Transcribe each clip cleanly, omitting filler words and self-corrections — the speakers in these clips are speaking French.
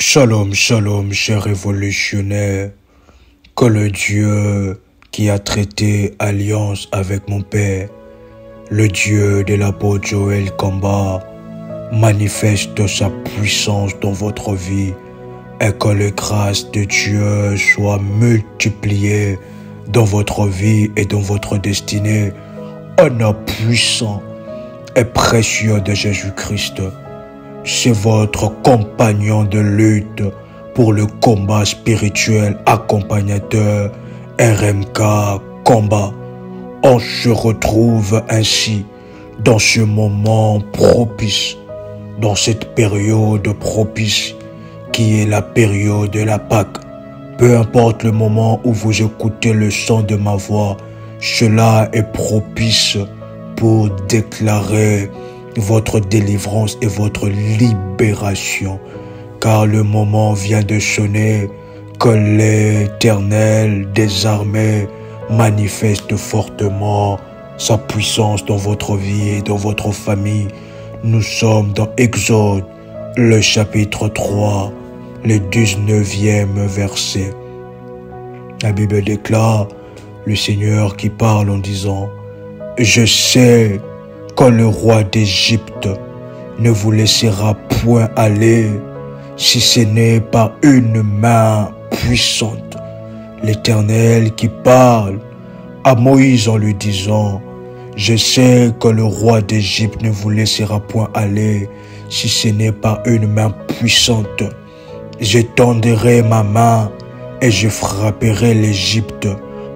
Shalom, shalom, cher révolutionnaire, que le Dieu qui a traité alliance avec mon Père, le Dieu de l'apôtre Joël Kamba, manifeste sa puissance dans votre vie et que les grâces de Dieu soient multipliées dans votre vie et dans votre destinée au nom puissant et précieux de Jésus-Christ. C'est votre compagnon de lutte pour le combat spirituel accompagnateur RMK Combat. On se retrouve ainsi dans ce moment propice, dans cette période propice qui est la période de la Pâque. Peu importe le moment où vous écoutez le son de ma voix, cela est propice pour déclarer votre délivrance et votre libération, car le moment vient de sonner que l'Éternel des armées manifeste fortement sa puissance dans votre vie et dans votre famille. Nous sommes dans Exode, le chapitre 3, le 19e verset. La Bible déclare, le Seigneur qui parle en disant, « Je sais que le roi d'Égypte ne vous laissera point aller si ce n'est par une main puissante. » L'Éternel qui parle à Moïse en lui disant, « Je sais que le roi d'Égypte ne vous laissera point aller si ce n'est par une main puissante. J'étendrai ma main et je frapperai l'Égypte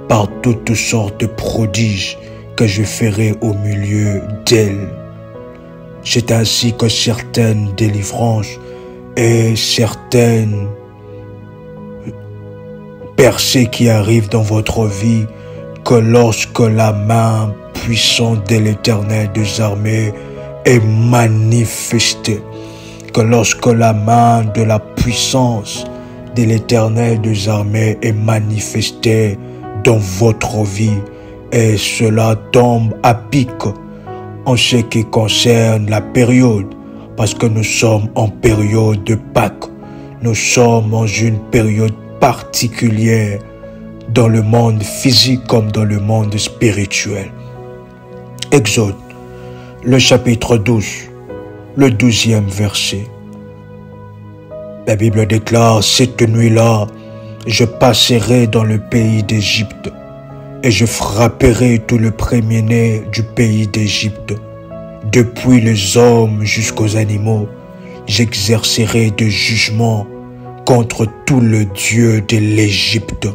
par toutes sortes de prodiges que je ferai au milieu d'elle. » C'est ainsi que certaines délivrances et certaines percées qui arrivent dans votre vie, que lorsque la main puissante de l'Éternel des armées est manifestée, que lorsque la main de la puissance de l'Éternel des armées est manifestée dans votre vie, et cela tombe à pic en ce qui concerne la période, parce que nous sommes en période de Pâques. Nous sommes dans une période particulière dans le monde physique comme dans le monde spirituel. Exode, le chapitre 12, le 12e verset. La Bible déclare, « Cette nuit-là, je passerai dans le pays d'Égypte, et je frapperai tout le premier-né du pays d'Égypte. Depuis les hommes jusqu'aux animaux, j'exercerai de jugement contre tout le Dieu de l'Égypte.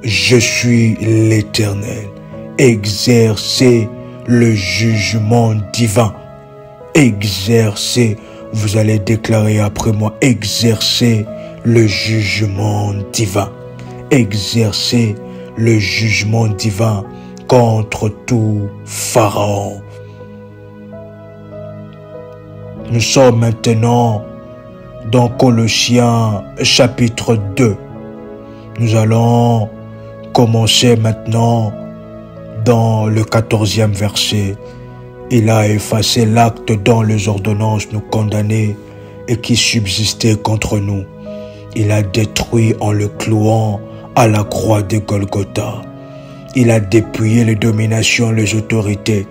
Je suis l'Éternel. Exercez le jugement divin. Exercez, vous allez déclarer après moi, exercez le jugement divin. Exercez le jugement divin contre tout Pharaon. » Nous sommes maintenant dans Colossiens chapitre 2. Nous allons commencer maintenant dans le 14e verset. Il a effacé l'acte dont les ordonnances nous condamnaient et qui subsistait contre nous. Il a détruit en le clouant à la croix de Golgotha. Il a dépouillé les dominations, les autorités,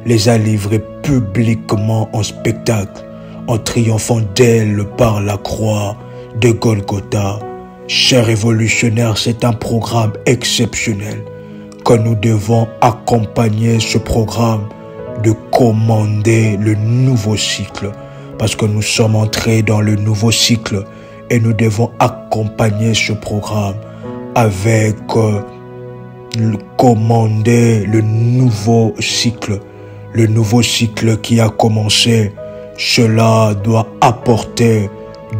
les a livrées publiquement en spectacle, en triomphant d'elles par la croix de Golgotha. Chers révolutionnaires, c'est un programme exceptionnel que nous devons accompagner ce programme de commander le nouveau cycle, parce que nous sommes entrés dans le nouveau cycle et nous devons accompagner ce programme avec commander le nouveau cycle qui a commencé. Cela doit apporter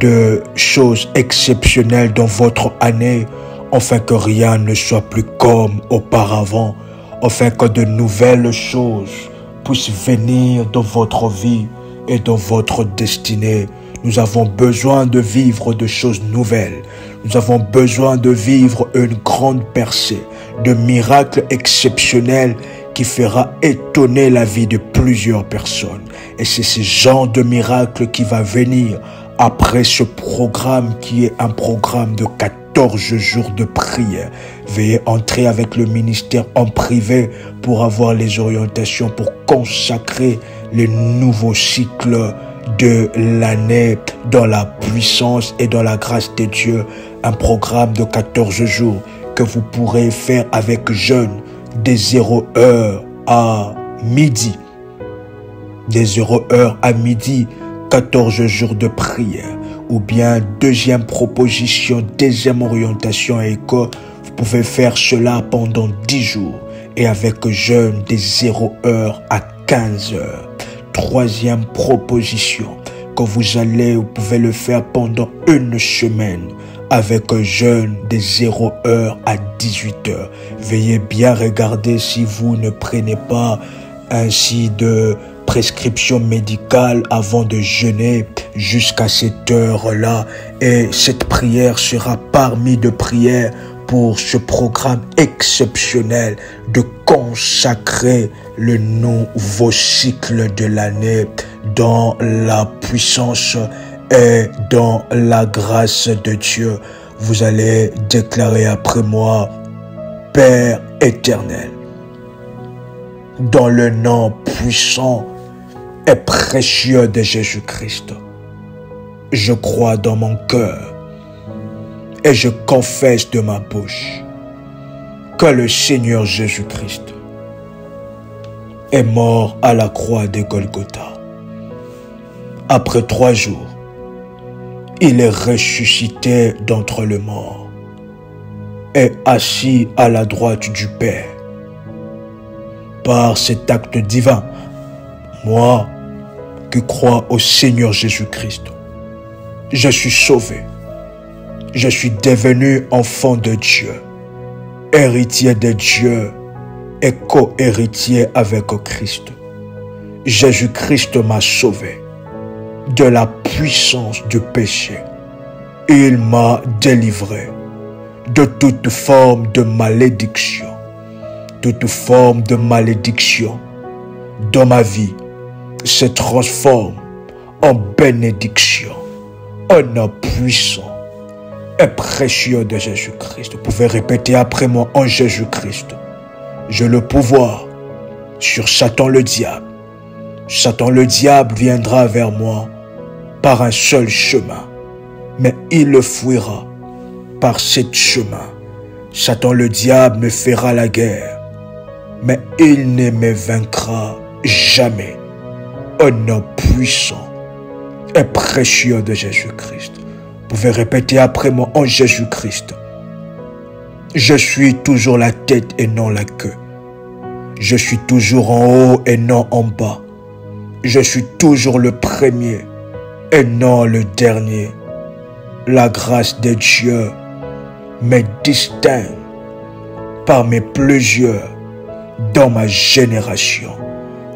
de choses exceptionnelles dans votre année, afin que rien ne soit plus comme auparavant, afin que de nouvelles choses puissent venir dans votre vie et dans votre destinée. Nous avons besoin de vivre de choses nouvelles. Nous avons besoin de vivre une grande percée, de miracles exceptionnels qui fera étonner la vie de plusieurs personnes. Et c'est ce genre de miracle qui va venir Après ce programme qui est un programme de 14 jours de prière, veuillez entrer avec le ministère en privé pour avoir les orientations, pour consacrer le nouveau cycle de l'année dans la puissance et dans la grâce de Dieu. Un programme de 14 jours que vous pourrez faire avec jeûne de 0 heure à midi. De 0 heure à midi, 14 jours de prière. Ou bien deuxième proposition, deuxième orientation et écho, vous pouvez faire cela pendant 10 jours et avec jeûne de 0 heure à 15 heures. Troisième proposition, que vous pouvez le faire pendant une semaine avec un jeûne de 0 heure à 18 heures. Veuillez bien regarder si vous ne prenez pas ainsi de prescription médicale avant de jeûner jusqu'à cette heure-là. Et cette prière sera parmi de prières pour ce programme exceptionnel de consacrer le nouveau cycle de l'année dans la puissance et dans la grâce de Dieu. Vous allez déclarer après moi: Père éternel, dans le nom puissant et précieux de Jésus-Christ, je crois dans mon cœur et je confesse de ma bouche que le Seigneur Jésus-Christ est mort à la croix de Golgotha. Après 3 jours, il est ressuscité d'entre les morts et assis à la droite du Père. Par cet acte divin, moi qui crois au Seigneur Jésus-Christ, je suis sauvé. Je suis devenu enfant de Dieu, héritier de Dieu et co-héritier avec Christ. Jésus-Christ m'a sauvé de la puissance du péché. Il m'a délivré de toute forme de malédiction. Toute forme de malédiction dans ma vie se transforme en bénédiction, au nom puissant et précieux de Jésus-Christ. Vous pouvez répéter après moi: en Jésus-Christ, j'ai le pouvoir sur Satan le diable. Satan le diable viendra vers moi par un seul chemin, mais il le fuira par sept chemins. Satan le diable me fera la guerre, mais il ne me vaincra jamais. Au nom puissant et précieux de Jésus-Christ. Vous pouvez répéter après moi: en Jésus-Christ, je suis toujours la tête et non la queue. Je suis toujours en haut et non en bas. Je suis toujours le premier et non le dernier. La grâce de Dieu me distingue parmi plusieurs dans ma génération.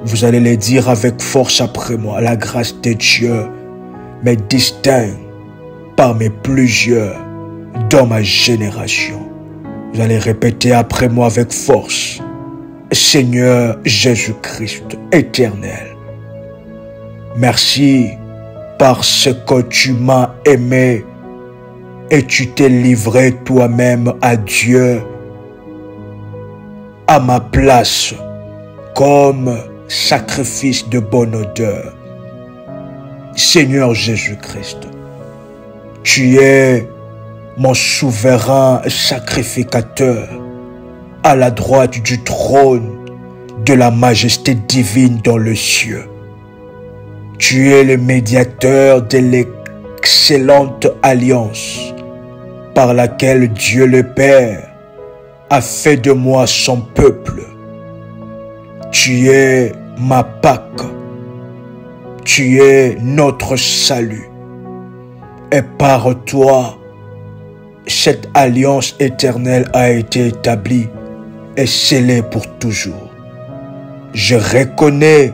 Vous allez le dire avec force après moi: la grâce de Dieu me distingue parmi plusieurs dans ma génération. Vous allez répéter après moi avec force: Seigneur Jésus-Christ éternel, merci parce que tu m'as aimé et tu t'es livré toi-même à Dieu à ma place comme sacrifice de bonne odeur. Seigneur Jésus-Christ, tu es mon souverain sacrificateur à la droite du trône de la majesté divine dans le ciel. Tu es le médiateur de l'excellente alliance par laquelle Dieu le Père a fait de moi son peuple. Tu es ma Pâque. Tu es notre salut. Et par toi, cette alliance éternelle a été établie et scellée pour toujours. Je reconnais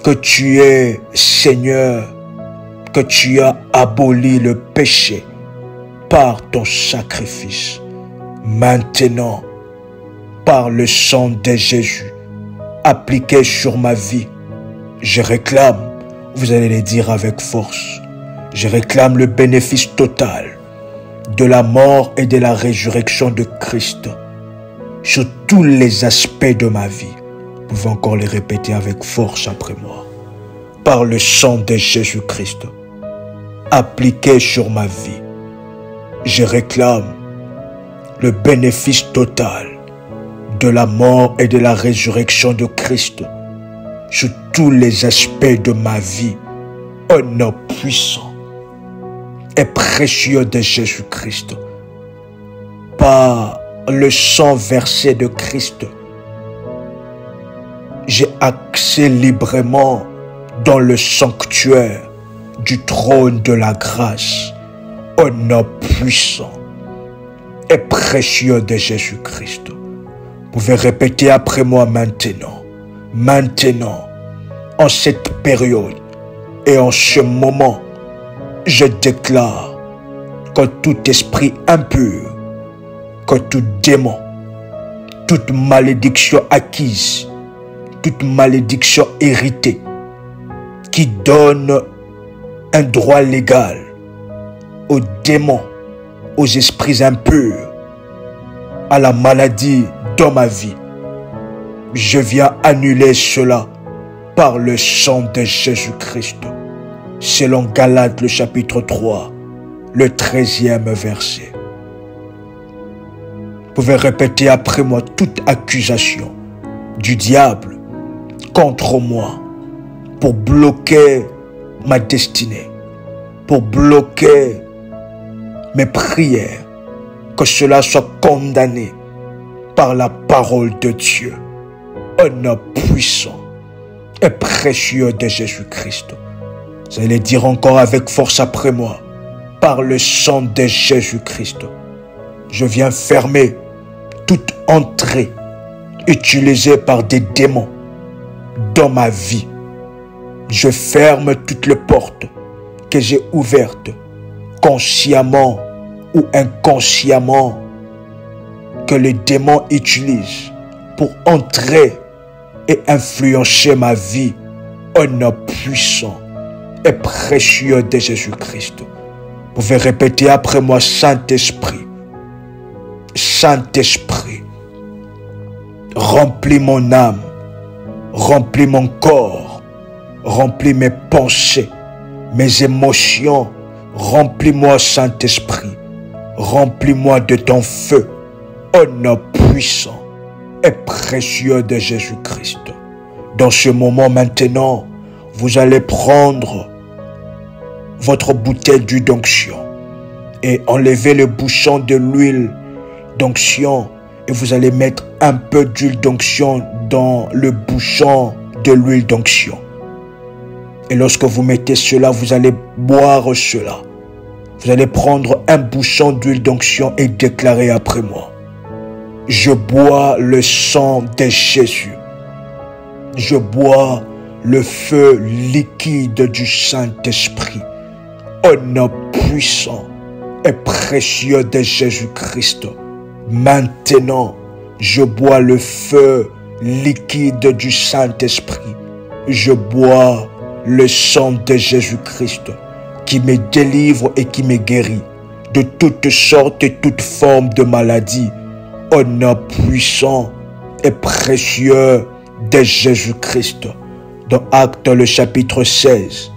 que tu es Seigneur, que tu as aboli le péché par ton sacrifice. Maintenant, par le sang de Jésus appliqué sur ma vie, je réclame, vous allez le dire avec force: Je réclame le bénéfice total de la mort et de la résurrection de Christ sur tous les aspects de ma vie. Vous pouvez encore les répéter avec force après moi. Par le sang de Jésus-Christ, appliqué sur ma vie, je réclame le bénéfice total de la mort et de la résurrection de Christ sur tous les aspects de ma vie, au nom puissant et précieux de Jésus-Christ. Par le sang versé de Christ, j'ai accès librement dans le sanctuaire du trône de la grâce, au nom puissant et précieux de Jésus-Christ. Vous pouvez répéter après moi maintenant. Maintenant, en cette période et en ce moment, je déclare que tout esprit impur, que tout démon, toute malédiction acquise, toute malédiction héritée, qui donne un droit légal aux démons, aux esprits impurs, à la maladie dans ma vie, je viens annuler cela par le sang de Jésus-Christ. Selon Galates le chapitre 3, le 13e verset. Vous pouvez répéter après moi toute accusation du diable contre moi pour bloquer ma destinée, pour bloquer mes prières, que cela soit condamné par la parole de Dieu, au nom puissant et précieux de Jésus-Christ. Vous allez dire encore avec force après moi, par le sang de Jésus-Christ, je viens fermer toute entrée utilisée par des démons dans ma vie. Je ferme toutes les portes que j'ai ouvertes, consciemment ou inconsciemment, que les démons utilisent pour entrer et influencer ma vie, au nom puissant et précieux de Jésus-Christ. Vous pouvez répéter après moi, Saint-Esprit. Saint-Esprit, remplis mon âme, remplis mon corps, remplis mes pensées, mes émotions. Remplis-moi, Saint-Esprit, remplis-moi de ton feu, au nom puissant et précieux de Jésus-Christ. Dans ce moment maintenant, vous allez prendre votre bouteille d'huile d'onction et enlever le bouchon de l'huile d'onction, et vous allez mettre un peu d'huile d'onction dans le bouchon de l'huile d'onction. Et lorsque vous mettez cela, vous allez boire cela. Vous allez prendre un bouchon d'huile d'onction et déclarer après moi: je bois le sang de Jésus. Je bois le feu liquide du Saint-Esprit, au nom puissant et précieux de Jésus-Christ. Maintenant, je bois le feu liquide du Saint-Esprit. Je bois le sang de Jésus-Christ qui me délivre et qui me guérit de toutes sortes et toutes formes de maladies, au nom puissant et précieux de Jésus-Christ. Dans Actes le chapitre 16,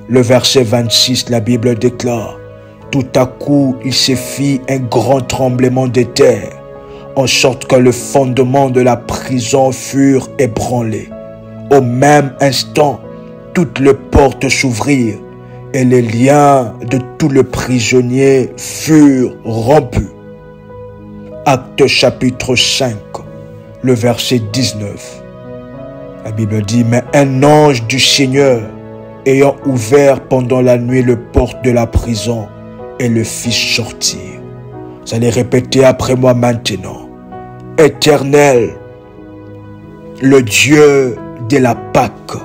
le verset 26, la Bible déclare: tout à coup, il se fit un grand tremblement de terre, en sorte que le fondement de la prison furent ébranlés. Au même instant, toutes les portes s'ouvrirent et les liens de tous les prisonniers furent rompus. Actes chapitre 5, le verset 19. La Bible dit: mais un ange du Seigneur, ayant ouvert pendant la nuit les portes de la prison, et le fit sortir. Vous allez répéter après moi maintenant: Éternel, le Dieu de la Pâque,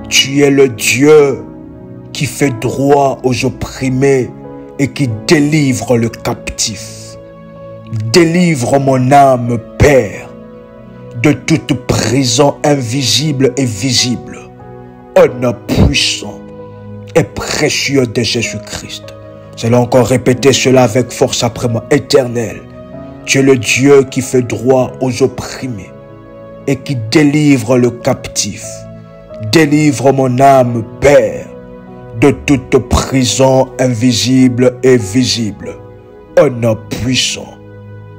tu es le Dieu qui fait droit aux opprimés et qui délivre le captif. Délivre mon âme, Père, de toute prison invisible et visible, au nom puissant et précieux de Jésus-Christ. Vous allez encore répéter cela avec force après moi. Éternel, tu es le Dieu qui fait droit aux opprimés et qui délivre le captif. Délivre mon âme, Père, de toute prison invisible et visible. Au nom puissant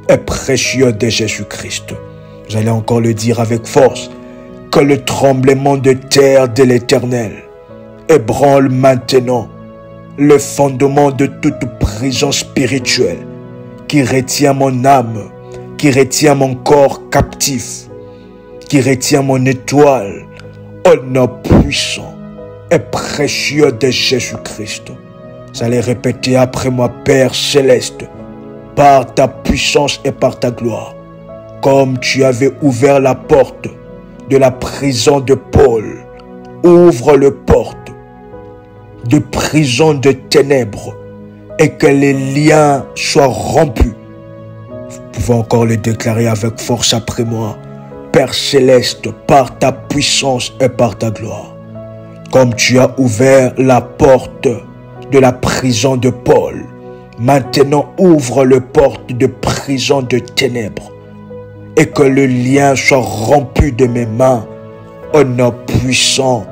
et précieux de Jésus-Christ. Vous allez encore le dire avec force. Que le tremblement de terre de l'Éternel ébranle maintenant le fondement de toute prison spirituelle qui retient mon âme, qui retient mon corps captif, qui retient mon étoile, au nom puissant et précieux de Jésus-Christ. Vous allez répéter après moi, Père céleste, par ta puissance et par ta gloire, comme tu avais ouvert la porte de la prison de Paul, ouvre le porte de prison de ténèbres et que les liens soient rompus. Vous pouvez encore le déclarer avec force après moi. Père céleste, par ta puissance et par ta gloire, comme tu as ouvert la porte de la prison de Paul, maintenant ouvre le porte de prison de ténèbres et que le lien soit rompu de mes mains au nom puissant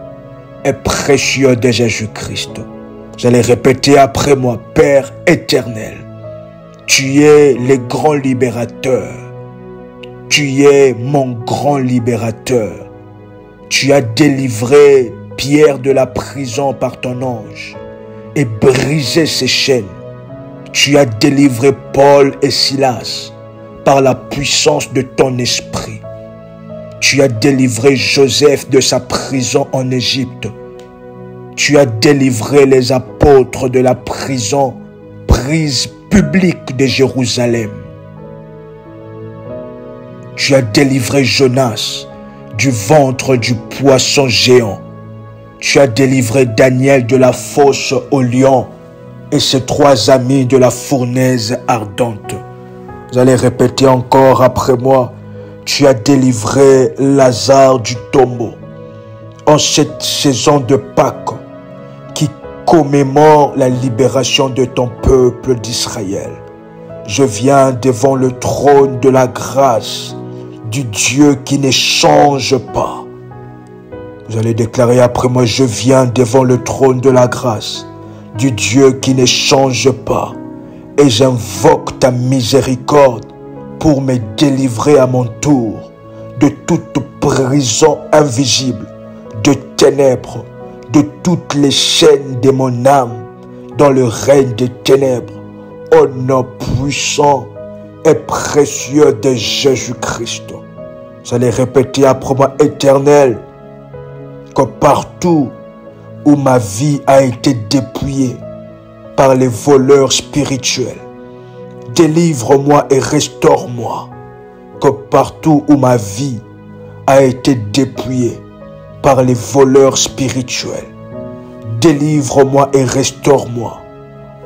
et précieux de Jésus-Christ. Vous allez répéter après moi, Père éternel, tu es le grand libérateur. Tu es mon grand libérateur. Tu as délivré Pierre de la prison par ton ange et brisé ses chaînes. Tu as délivré Paul et Silas par la puissance de ton esprit. Tu as délivré Joseph de sa prison en Égypte. Tu as délivré les apôtres de la prison prise publique de Jérusalem. Tu as délivré Jonas du ventre du poisson géant. Tu as délivré Daniel de la fosse au lion et ses 3 amis de la fournaise ardente. Vous allez répéter encore après moi. Tu as délivré Lazare du tombeau. En cette saison de Pâques qui commémore la libération de ton peuple d'Israël, je viens devant le trône de la grâce du Dieu qui ne change pas. Vous allez déclarer après moi, je viens devant le trône de la grâce du Dieu qui ne change pas. Et j'invoque ta miséricorde pour me délivrer à mon tour de toute prison invisible, de ténèbres, de toutes les chaînes de mon âme dans le règne des ténèbres, au nom puissant et précieux de Jésus-Christ. Vous allez répéter après moi, éternel, que partout où ma vie a été dépouillée par les voleurs spirituels, délivre-moi et restaure-moi. Que partout où ma vie a été dépouillée par les voleurs spirituels, délivre-moi et restaure-moi.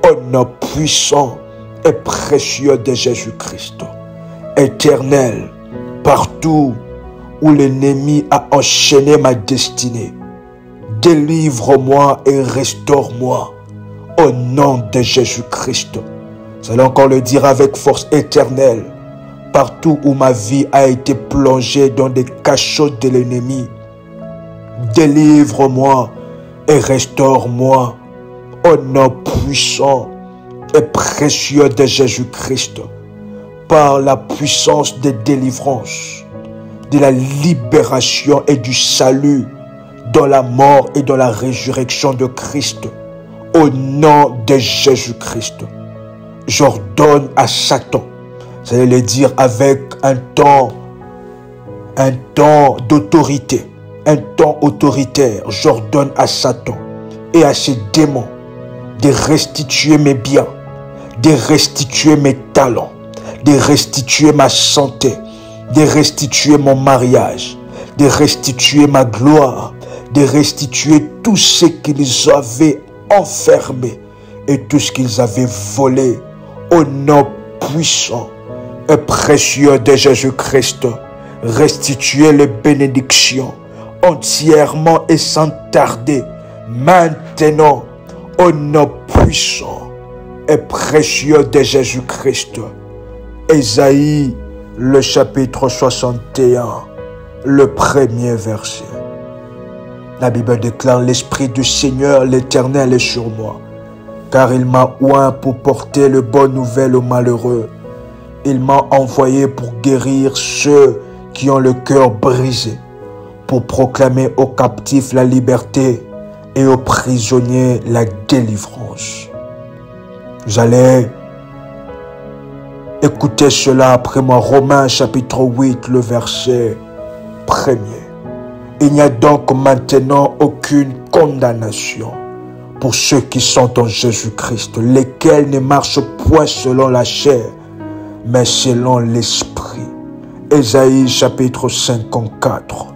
Au nom puissant et précieux de Jésus-Christ. Éternel, partout où l'ennemi a enchaîné ma destinée, délivre-moi et restaure-moi. Au nom de Jésus-Christ. Vous allez encore le dire avec force éternelle. Partout où ma vie a été plongée dans des cachots de l'ennemi, délivre-moi et restaure-moi. Au nom puissant et précieux de Jésus-Christ. Par la puissance de délivrance, de la libération et du salut dans la mort et dans la résurrection de Christ. Au nom de Jésus-Christ, j'ordonne à Satan, vous allez le dire avec un temps d'autorité, un temps autoritaire, j'ordonne à Satan et à ses démons de restituer mes biens, de restituer mes talents, de restituer ma santé, de restituer mon mariage, de restituer ma gloire, de restituer tout ce qu'ils avaient enfermé et tout ce qu'ils avaient volé. Au nom puissant et précieux de Jésus-Christ, restituez les bénédictions entièrement et sans tarder, maintenant Au nom puissant et précieux de Jésus-Christ. Ésaïe, le chapitre 61, le premier verset. La Bible déclare: l'Esprit du Seigneur l'Éternel est sur moi, car il m'a oint pour porter le bonne nouvelle aux malheureux. Il m'a envoyé pour guérir ceux qui ont le cœur brisé, pour proclamer aux captifs la liberté et aux prisonniers la délivrance. Vous allez écouter cela après moi. Romains chapitre 8, le verset 1er. Il n'y a donc maintenant aucune condamnation pour ceux qui sont en Jésus-Christ, lesquels ne marchent point selon la chair, mais selon l'Esprit. Ésaïe chapitre 54,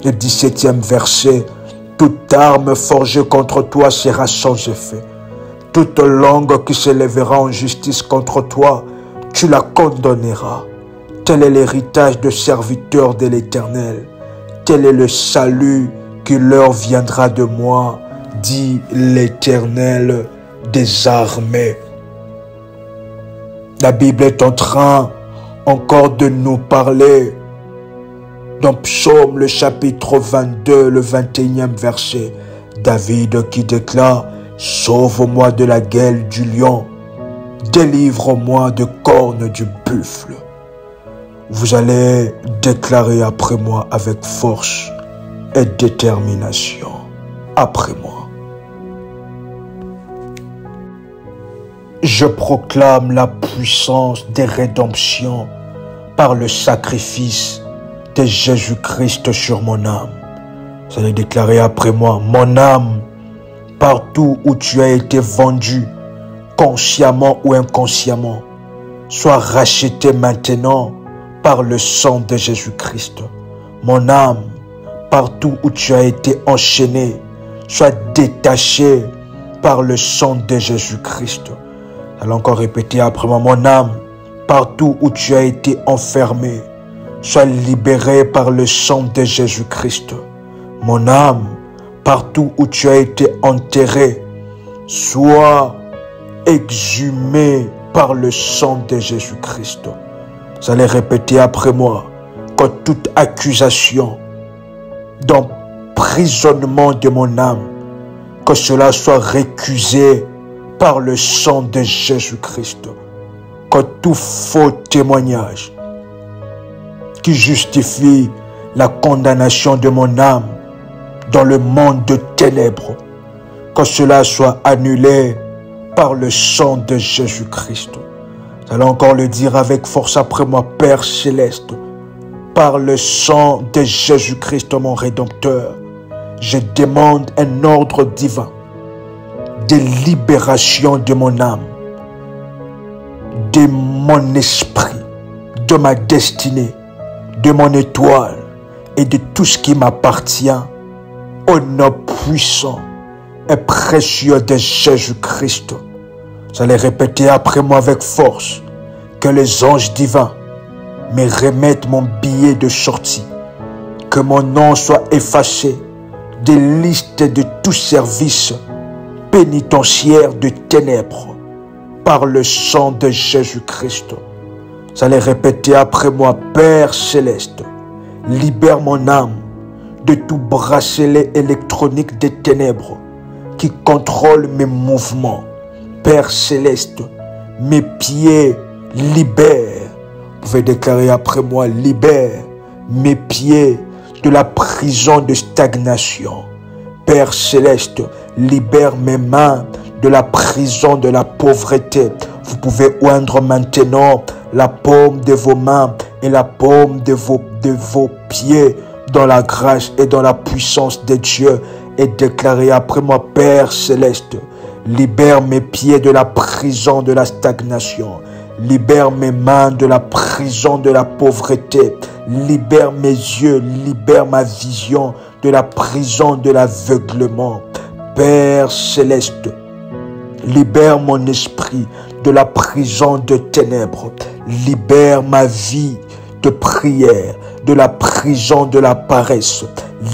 le 17e verset. Toute arme forgée contre toi sera sans effet. Toute langue qui se lèvera en justice contre toi, tu la condamneras. Tel est l'héritage de serviteurs de l'Éternel. Tel est le salut qui leur viendra de moi, dit l'Éternel des armées. La Bible est en train encore de nous parler dans Psaume le chapitre 22, le 21e verset. David qui déclare: sauve-moi de la gueule du lion, délivre-moi de cornes du buffle. Vous allez déclarer après moi avec force et détermination. Après moi. Je proclame la puissance des rédemptions par le sacrifice de Jésus-Christ sur mon âme. Vous allez déclarer après moi: mon âme, partout où tu as été vendu, consciemment ou inconsciemment, sois rachetée maintenant par le sang de Jésus-Christ. Mon âme, partout où tu as été enchaîné, sois détaché par le sang de Jésus-Christ. Allons encore répéter après moi: mon âme, partout où tu as été enfermé, sois libéré par le sang de Jésus-Christ. Mon âme, partout où tu as été enterré, sois exhumé par le sang de Jésus-Christ. Vous allez répéter après moi: que toute accusation d'emprisonnement de mon âme, que cela soit récusé par le sang de Jésus-Christ. Que tout faux témoignage qui justifie la condamnation de mon âme dans le monde de ténèbres, que cela soit annulé par le sang de Jésus-Christ. Nous allons encore le dire avec force après moi: Père céleste, par le sang de Jésus-Christ mon Rédempteur, je demande un ordre divin de libération de mon âme, de mon esprit, de ma destinée, de mon étoile et de tout ce qui m'appartient, au nom puissant et précieux de Jésus-Christ. Vous allez répéter après moi avec force: que les anges divins me remettent mon billet de sortie, que mon nom soit effacé des listes de tout service pénitentiaire de ténèbres par le sang de Jésus-Christ. Vous allez répéter après moi: Père céleste, libère mon âme de tout bracelet électronique des ténèbres qui contrôle mes mouvements. Père céleste, mes pieds libère. Vous pouvez déclarer après moi: libère mes pieds de la prison de stagnation. Père céleste, libère mes mains de la prison de la pauvreté. Vous pouvez oindre maintenant la paume de vos mains et la paume de vos pieds dans la grâce et dans la puissance de Dieu et déclarer après moi: Père céleste, libère mes pieds de la prison de la stagnation. Libère mes mains de la prison de la pauvreté. Libère mes yeux, libère ma vision de la prison de l'aveuglement. Père céleste, libère mon esprit de la prison de ténèbres. Libère ma vie de prière de la prison de la paresse.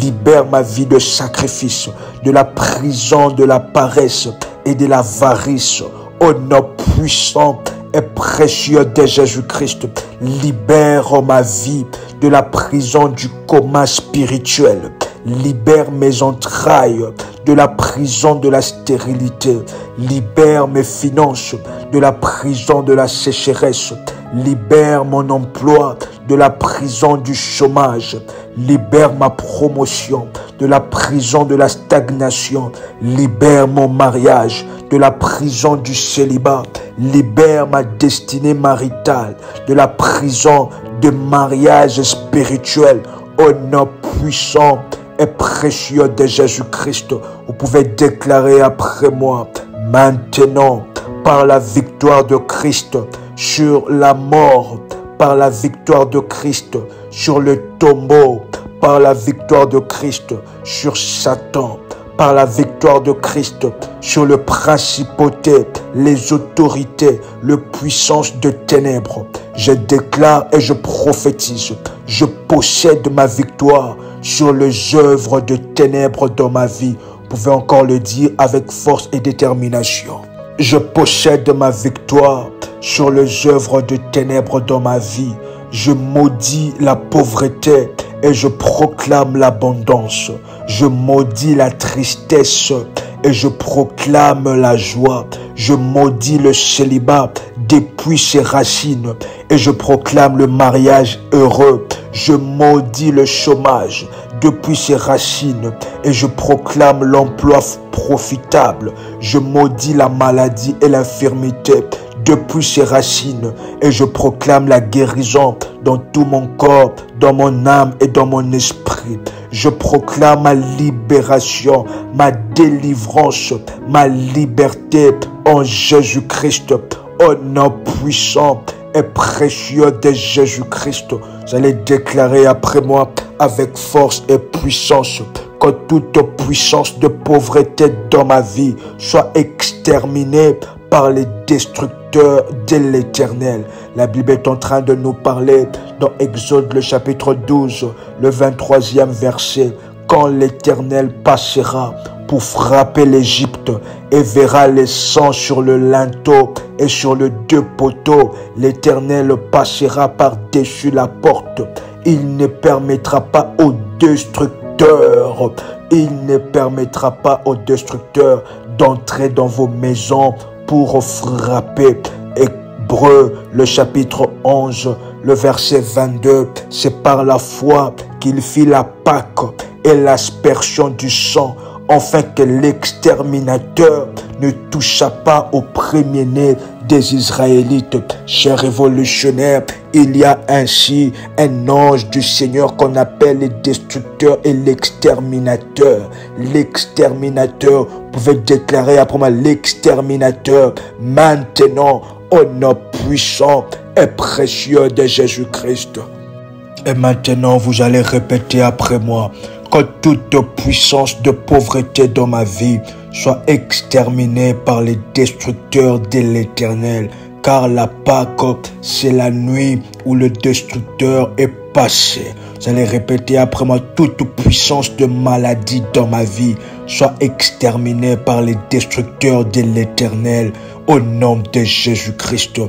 Libère ma vie de sacrifice de la prison de la paresse et de l'avarice. Au nom puissant et précieux de Jésus-Christ, libère ma vie de la prison du coma spirituel. Libère mes entrailles de la prison de la stérilité. Libère mes finances de la prison de la sécheresse. Libère mon emploi de la prison du chômage. Libère ma promotion de la prison de la stagnation. Libère mon mariage de la prison du célibat. Libère ma destinée maritale de la prison de mariage spirituel. Au nom puissant et précieux de Jésus-Christ, vous pouvez déclarer après moi: maintenant, par la victoire de Christ sur la mort, par la victoire de Christ sur le tombeau, par la victoire de Christ sur Satan, par la victoire de Christ sur le principauté, les autorités, les puissances de ténèbres. Je déclare et je prophétise, je possède ma victoire sur les œuvres de ténèbres dans ma vie. Vous pouvez encore le dire avec force et détermination. Je possède ma victoire sur les œuvres de ténèbres dans ma vie. Je maudis la pauvreté et je proclame l'abondance. Je maudis la tristesse et je proclame la joie. Je maudis le célibat depuis ses racines et je proclame le mariage heureux. Je maudis le chômage depuis ses racines et je proclame l'emploi profitable. Je maudis la maladie et l'infirmité depuis ses racines et je proclame la guérison dans tout mon corps, dans mon âme et dans mon esprit. Je proclame ma libération, ma délivrance, ma liberté en Jésus-Christ. Au nom puissant et précieux de Jésus-Christ, vous allez déclarer après moi avec force et puissance que toute puissance de pauvreté dans ma vie soit exterminée par les destructeurs de l'Éternel. La Bible est en train de nous parler dans Exode le chapitre 12, le 23e verset. Quand l'Éternel passera pour frapper l'Égypte et verra les sangs sur le linteau et sur les deux poteaux, l'Éternel passera par-dessus la porte. Il ne permettra pas aux destructeurs, d'entrer dans vos maisons pour frapper. Hébreux, le chapitre 11, le verset 22, c'est par la foi qu'il fit la Pâque et l'aspersion du sang, afin que l'exterminateur ne toucha pas au premier-né des Israélites. Chers révolutionnaires, il y a ainsi un ange du Seigneur qu'on appelle le destructeur et l'exterminateur. L'exterminateur, vous pouvez déclarer après moi, l'exterminateur, maintenant, au nom puissant et précieux de Jésus-Christ. Et maintenant, vous allez répéter après moi: que toute puissance de pauvreté dans ma vie soit exterminée par les destructeurs de l'Éternel. Car la Pâque, c'est la nuit où le destructeur est passé. Vous allez répéter après moi: toute puissance de maladie dans ma vie soit exterminée par les destructeurs de l'Éternel. Au nom de Jésus-Christ.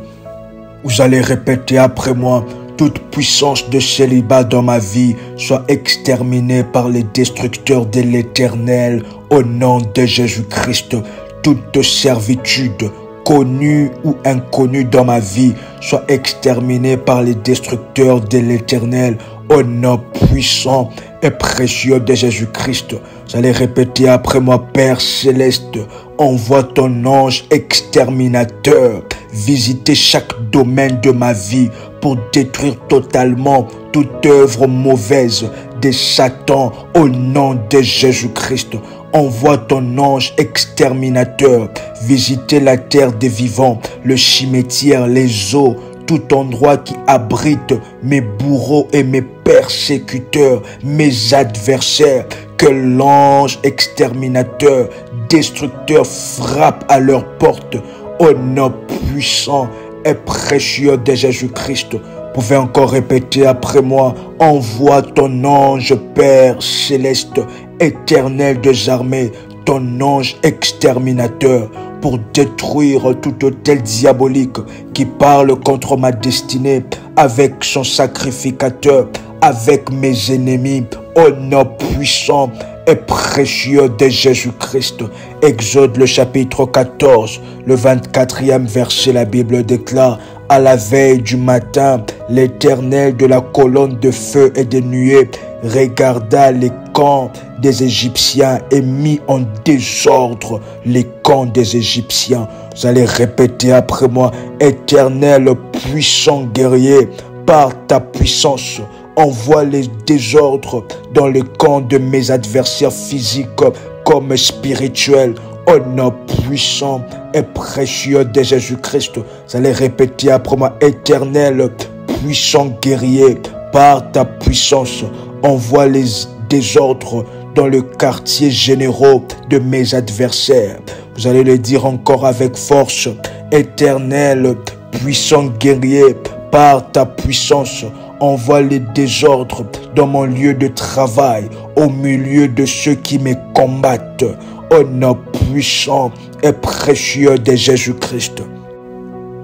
Vous allez répéter après moi: toute puissance de célibat dans ma vie soit exterminée par les destructeurs de l'Éternel. Au nom de Jésus-Christ. Toute servitude, connue ou inconnue dans ma vie, soit exterminée par les destructeurs de l'Éternel. Au nom puissant et précieux de Jésus-Christ. Vous allez répéter après moi: Père céleste, envoie ton ange exterminateur visiter chaque domaine de ma vie pour détruire totalement toute œuvre mauvaise de Satan au nom de Jésus-Christ. Envoie ton ange exterminateur visiter la terre des vivants, le cimetière, les eaux, tout endroit qui abrite mes bourreaux et mes persécuteurs, mes adversaires. Que l'ange exterminateur, destructeur frappe à leur porte au nom puissant et précieux de Jésus-Christ. Vous pouvez encore répéter après moi: envoie ton ange Père céleste, éternel des armées, ton ange exterminateur pour détruire tout autel diabolique qui parle contre ma destinée avec son sacrificateur, avec mes ennemis, au nom puissant et précieux de Jésus-Christ. Exode le chapitre 14, le 24e verset, la Bible déclare: à la veille du matin, l'Éternel de la colonne de feu et de nuée regarda les camps des Égyptiens et mit en désordre les camps des Égyptiens. Vous allez répéter après moi: Éternel puissant guerrier, par ta puissance, envoie les désordres dans les camps de mes adversaires physiques comme spirituels. Au nom puissant et précieux de Jésus-Christ, vous allez répéter après moi: Éternel puissant guerrier, par ta puissance, envoie les désordres dans le quartier généraux de mes adversaires. Vous allez le dire encore avec force: Éternel puissant guerrier, par ta puissance, envoie les désordres dans mon lieu de travail, au milieu de ceux qui me combattent. Au nom puissant et précieux de Jésus-Christ.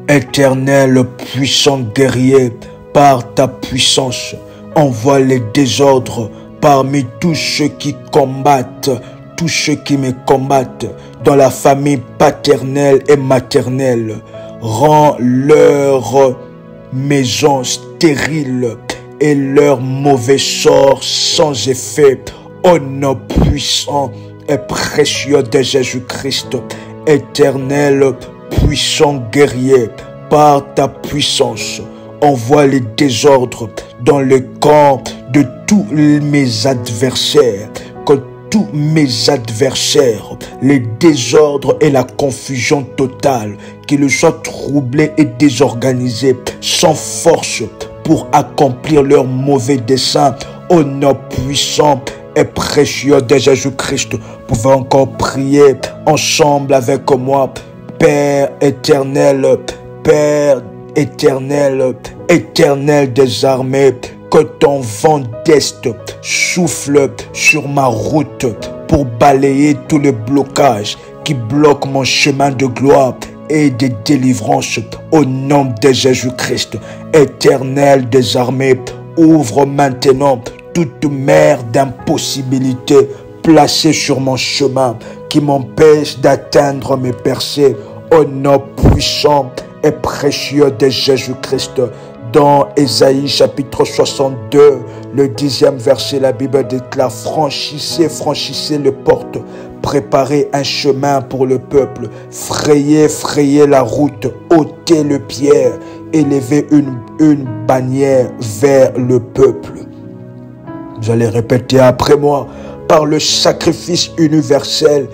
Éternel puissant guerrier, par ta puissance, envoie les désordres parmi tous ceux qui combattent, tous ceux qui me combattent, dans la famille paternelle et maternelle. Rends leur maison stérile et leur mauvais sort sans effet. Au nom puissant et précieux de Jésus-Christ. Éternel puissant guerrier, par ta puissance, envoie les désordres dans le camp de tous mes adversaires. Que tous mes adversaires, les désordres et la confusion totale, qu'ils soient troublés et désorganisés, sans force pour accomplir leurs mauvais desseins. Au nom puissant et précieux de Jésus-Christ, vous pouvez encore prier ensemble avec moi. Père éternel, Père éternel, Éternel des armées, que ton vent d'Est souffle sur ma route pour balayer tous les blocages qui bloquent mon chemin de gloire et de délivrance au nom de Jésus-Christ. Éternel des armées, ouvre maintenant toute mer d'impossibilité placée sur mon chemin qui m'empêche d'atteindre mes percées au nom puissant et précieux de Jésus-Christ. Dans Ésaïe chapitre 62, le 10e verset, la Bible déclare: franchissez, franchissez les portes, préparez un chemin pour le peuple, frayez, frayez la route, ôtez le pierre, élevez une bannière vers le peuple. Vous allez répéter après moi: par le sacrifice universel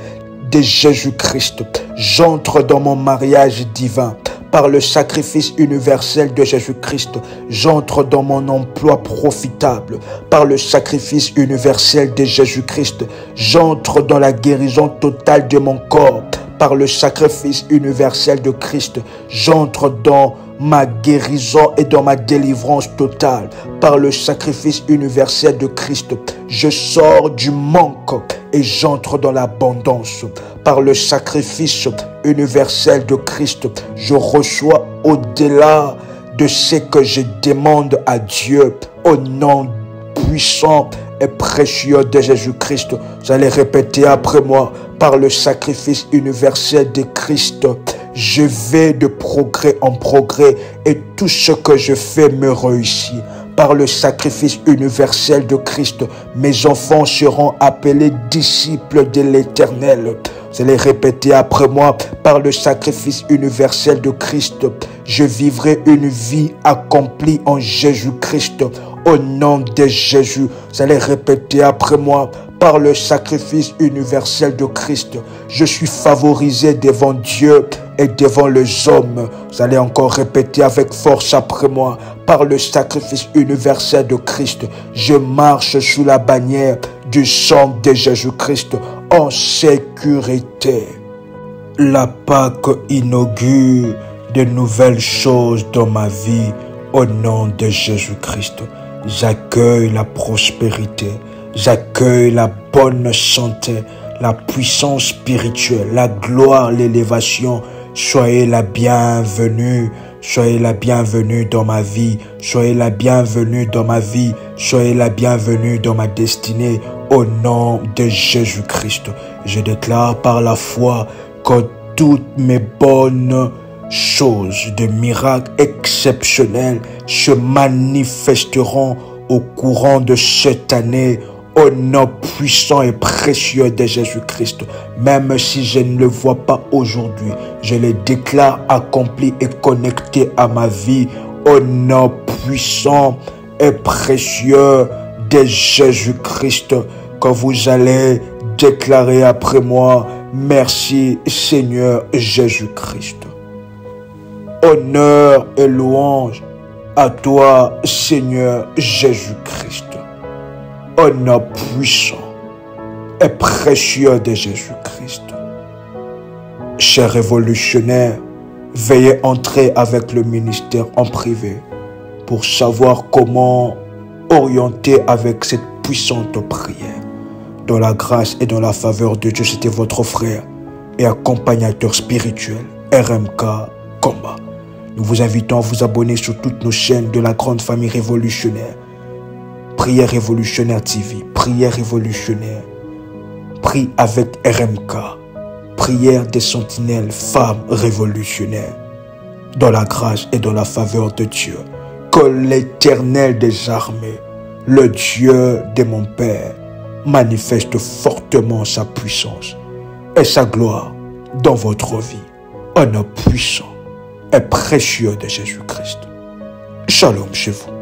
de Jésus-Christ, j'entre dans mon mariage divin. Par le sacrifice universel de Jésus-Christ, j'entre dans mon emploi profitable. Par le sacrifice universel de Jésus-Christ, j'entre dans la guérison totale de mon corps. Par le sacrifice universel de Christ, j'entre dans ma guérison et dans ma délivrance totale. Par le sacrifice universel de Christ, je sors du manque et j'entre dans l'abondance. Par le sacrifice universel de Christ, je reçois au-delà de ce que je demande à Dieu au nom puissant et précieux de Jésus-Christ. Vous allez répéter après moi: par le sacrifice universel de Christ, je vais de progrès en progrès et tout ce que je fais me réussit. Par le sacrifice universel de Christ, mes enfants seront appelés disciples de l'Éternel. Vous allez répéter après moi: par le sacrifice universel de Christ, je vivrai une vie accomplie en Jésus-Christ. Au nom de Jésus, vous allez répéter après moi: par le sacrifice universel de Christ, je suis favorisé devant Dieu et devant les hommes. Vous allez encore répéter avec force après moi: par le sacrifice universel de Christ, je marche sous la bannière du sang de Jésus-Christ en sécurité. La Pâque inaugure de nouvelles choses dans ma vie au nom de Jésus-Christ. J'accueille la prospérité, j'accueille la bonne santé, la puissance spirituelle, la gloire, l'élévation. Soyez la bienvenue. Soyez la bienvenue dans ma vie. Soyez la bienvenue dans ma vie. Soyez la bienvenue dans ma destinée. Au nom de Jésus-Christ, je déclare par la foi que toutes mes bonnes choses de miracles exceptionnels se manifesteront au courant de cette année. Au nom puissant et précieux de Jésus-Christ, même si je ne le vois pas aujourd'hui, je les déclare accomplis et connectés à ma vie. Au nom puissant et précieux de Jésus-Christ, que vous allez déclarer après moi: merci Seigneur Jésus-Christ. Honneur et louange à toi Seigneur Jésus-Christ. Au nom puissant et précieux de Jésus-Christ. Chers révolutionnaires, veuillez entrer avec le ministère en privé pour savoir comment orienter avec cette puissante prière. Dans la grâce et dans la faveur de Dieu, c'était votre frère et accompagnateur spirituel, RMK Komba. Nous vous invitons à vous abonner sur toutes nos chaînes de la grande famille révolutionnaire. Prière révolutionnaire TV, prière révolutionnaire, prie avec RMK, prière des sentinelles, femmes révolutionnaires. Dans la grâce et dans la faveur de Dieu, que l'Éternel des armées, le Dieu de mon Père, manifeste fortement sa puissance et sa gloire dans votre vie, au nom puissant et précieux de Jésus-Christ. Shalom chez vous.